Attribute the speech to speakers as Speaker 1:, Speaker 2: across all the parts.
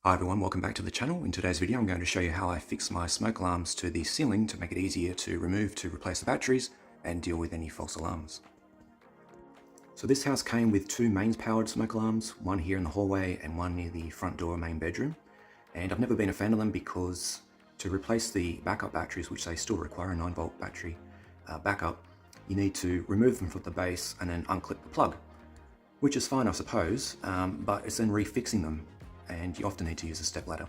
Speaker 1: Hi everyone, welcome back to the channel. In today's video I'm going to show you how I fix my smoke alarms to the ceiling to make it easier to replace the batteries and deal with any false alarms. So this house came with two mains powered smoke alarms, one here in the hallway and one near the front door main bedroom. And I've never been a fan of them because to replace the backup batteries, which they still require a 9-volt battery backup, you need to remove them from the base and then unclip the plug, which is fine I suppose, but it's then refixing them. And you often need to use a stepladder.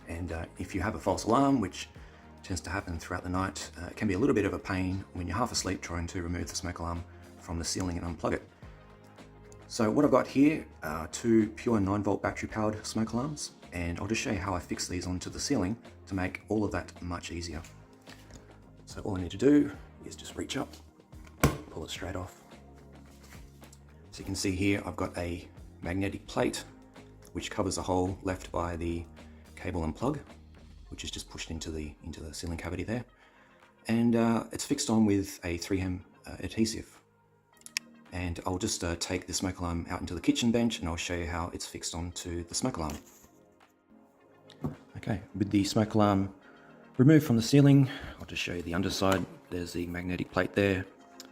Speaker 1: And if you have a false alarm, which tends to happen throughout the night, it can be a little bit of a pain when you're half asleep trying to remove the smoke alarm from the ceiling and unplug it. So what I've got here are two pure 9-volt battery powered smoke alarms, and I'll just show you how I fix these onto the ceiling to make all of that much easier. So all I need to do is just reach up, pull it straight off. So you can see here I've got a magnetic plate which covers a hole left by the cable and plug, which is just pushed into the ceiling cavity there. And it's fixed on with a 3M adhesive. And I'll just take the smoke alarm out into the kitchen bench and I'll show you how it's fixed onto the smoke alarm. Okay, with the smoke alarm removed from the ceiling, I'll just show you the underside. There's the magnetic plate there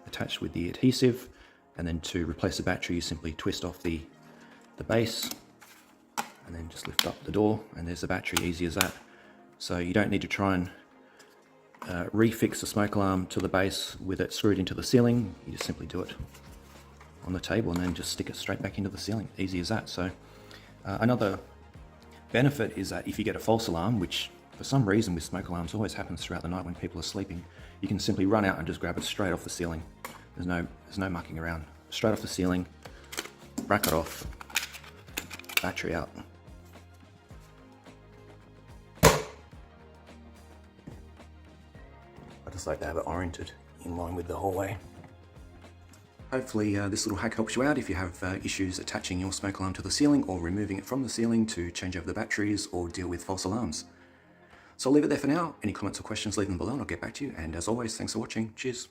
Speaker 1: attached with the adhesive, and then to replace the battery you simply twist off the base and then just lift up the door and there's the battery, easy as that. So you don't need to try and refix the smoke alarm to the base with it screwed into the ceiling. You just simply do it on the table and then just stick it straight back into the ceiling, easy as that. So another benefit is that if you get a false alarm, which for some reason with smoke alarms always happens throughout the night when people are sleeping, you can simply run out and just grab it straight off the ceiling. There's no mucking around. Straight off the ceiling, bracket off, battery out. I just like to have it oriented in line with the hallway. Hopefully this little hack helps you out if you have issues attaching your smoke alarm to the ceiling or removing it from the ceiling to change over the batteries or deal with false alarms. So I'll leave it there for now. Any comments or questions, leave them below and I'll get back to you. And as always, thanks for watching. Cheers.